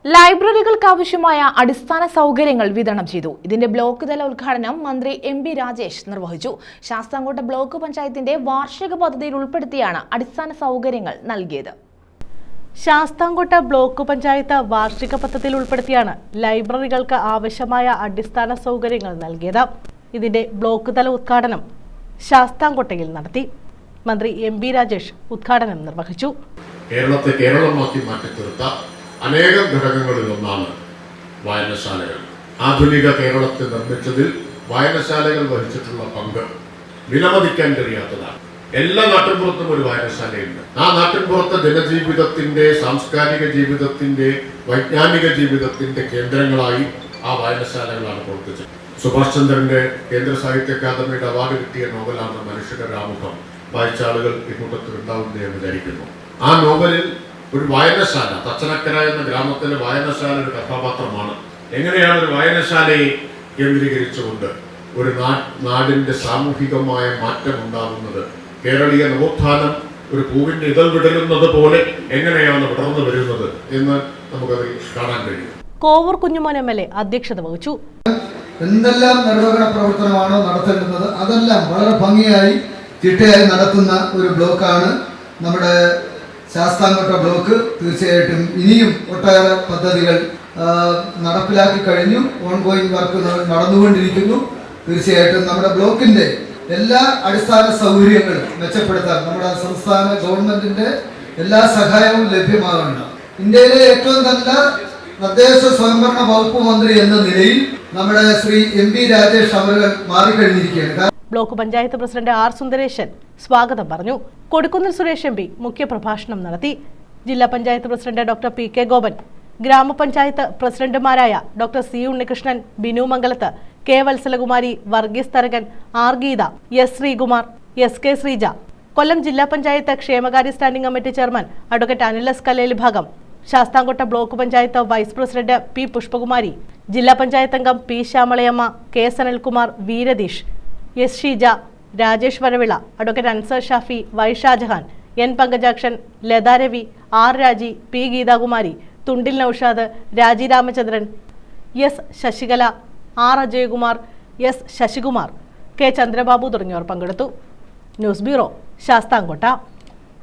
ലൈബ്രറികൾക്ക് ആവശ്യമായ അടിസ്ഥാന സൗകര്യങ്ങൾ വിതരണം ചെയ്തു. ഇതിന്റെ ബ്ലോക്ക് തല ഉദ്ഘാടനം മന്ത്രി എം.പി. രാജേഷ് നിർവഹിച്ചു. ശാസ്താംകോട്ട ബ്ലോക്ക് പഞ്ചായത്തിന്റെ വാർഷിക പദ്ധതിയിൽ ഉൾപ്പെടുത്തിയാണ് അടിസ്ഥാന സൗകര്യങ്ങൾ നൽകിയത്. ശാസ്താംകോട്ട ബ്ലോക്ക് പഞ്ചായത്ത് വാർഷിക പദ്ധതിയിൽ ഉൾപ്പെടുത്തിയാണ് ലൈബ്രറികൾക്ക് ആവശ്യമായ അടിസ്ഥാന സൗകര്യങ്ങൾ നൽകിയത്. ഇതിന്റെ ബ്ലോക്ക് തല ഉദ്ഘാടനം ശാസ്താംകോട്ടയിൽ നടത്തി. മന്ത്രി എം.പി. രാജേഷ് ഉദ്ഘാടനം നിർവഹിച്ചു. കേരളമാക്കി മാറ്റിത്തീർത്ത അനേകം ഘടകങ്ങളിൽ ഒന്നാണ് വായനശാലകൾ. ആധുനിക കേരളത്തെ നിർമ്മിച്ചതിൽ വായനശാലകൾ വഹിച്ചിട്ടുള്ള പങ്ക് വിലമതിക്കാൻ കഴിയാത്തതാണ്. എല്ലാ നാട്ടിൻപുറത്തും ഒരു വായനശാലയുണ്ട്. ആ നാട്ടിൻപുറത്തെ ജനജീവിതത്തിന്റെ, സാംസ്കാരിക ജീവിതത്തിന്റെ, വൈജ്ഞാനിക ജീവിതത്തിന്റെ കേന്ദ്രങ്ങളായി ആ വായനശാലകളാണ് പ്രവർത്തിച്ചത്. സുഭാഷ് ചന്ദ്രന്റെ കേന്ദ്ര സാഹിത്യ അക്കാദമിയുടെ അവാർഡ് കിട്ടിയ നോവലാണ് മനുഷ്യന്റെ രാമുഖം. വായിച്ച ആളുകൾ ഈ കൂട്ടത്തിൽ ഉണ്ടാവുമെന്ന് ഞാൻ വിചാരിക്കുന്നു. ആ നോവലിൽ ഒരു വായനശാല, തച്ചനക്കര എന്ന ഗ്രാമത്തിലെ വായനശാല ഒരു കഥാപാത്രമാണ്. എങ്ങനെയാണ് ഒരു വായനശാലയെ കേന്ദ്രീകരിച്ചുകൊണ്ട് ഒരു നാടിന്റെ സാമൂഹികമായ മാറ്റം ഉണ്ടാകുന്നത്? കേരളീയ നവോത്ഥാനം ഒരു പൂവിന്റെ ഇതൾ വിടരുന്നത് പോലെ എങ്ങനെയാണ് വിടർന്നു വരുന്നത് എന്ന് നമുക്കത് കാണാൻ കഴിയും. കോവൂർ കുഞ്ഞുമോൻ എം.എൽ.എ. അധ്യക്ഷത വഹിച്ചു. എന്തെല്ലാം നിർവഹണ പ്രവർത്തനമാണോ നടത്തേണ്ടുന്നത് അതെല്ലാം വളരെ ഭംഗിയായി ചിട്ടയായി നടത്തുന്ന ഒരു ബ്ലോക്കാണ് നമ്മുടെ ശാസ്താംകോട്ട ബ്ലോക്ക്. തീർച്ചയായിട്ടും ഇനിയും ഒട്ടേറെ പദ്ധതികൾ നടപ്പിലാക്കി കഴിഞ്ഞു. ഓൺഗോയിങ് വർക്ക് നടന്നുകൊണ്ടിരിക്കുന്നു. തീർച്ചയായിട്ടും നമ്മുടെ ബ്ലോക്കിന്റെ എല്ലാ അടിസ്ഥാന സൗകര്യങ്ങളും മെച്ചപ്പെടുത്താൻ നമ്മുടെ സംസ്ഥാന ഗവൺമെന്റിന്റെ എല്ലാ സഹായവും ലഭ്യമാകണം. ഇന്ത്യയിലെ ഏറ്റവും നല്ല തദ്ദേശ സ്വയംഭരണ വകുപ്പ് മന്ത്രി എന്ന നിലയിൽ നമ്മുടെ ശ്രീ എം.പി. രാജേഷ് അവർ മാറിക്കഴിഞ്ഞിരിക്കുകയാണ്. Block panchayat president R. Sundaresan സ്വാഗതം പറഞ്ഞു. കൊടിക്കുന്നിൽ സുരേഷ് എം.പി. മുഖ്യപ്രഭാഷണം നടത്തി. ജില്ലാ panchayat president doctor PK. Gopan, ഗ്രാമപഞ്ചായത്ത് പ്രസിഡന്റുമാരായ doctor C. Unnikrishnan, Binu Mangalath, K. Vatsalakumari, Varghese Tharakan, R. Geetha, S. Sreekumar, S. K. Sreeja, Kollam ജില്ലാ പഞ്ചായത്ത് ക്ഷേമകാര്യ standing committee chairman advocate Anil S. Kalleli Bhagom, Sasthamkotta block panchayat vice president P. Pushpakumari, ജില്ലാ പഞ്ചായത്ത് അംഗം P. Shyamalayamma, K. Sanalkumar, V. Ratheesh, S. Sheeja, Rajesh Varavila, advocate Ansar Shafi, Y. Shajahan, N. Pankajakshan, Latha Ravi, R. Raji, P. Geethakumari, Thundil Noushad, Raji Ramachandran, S. Sasikala, R. Ajayakumar, S. Sasikumar, K. Chandrababu തുടങ്ങിയവർ പങ്കെടുത്തു. News bureau, Sasthamkotta.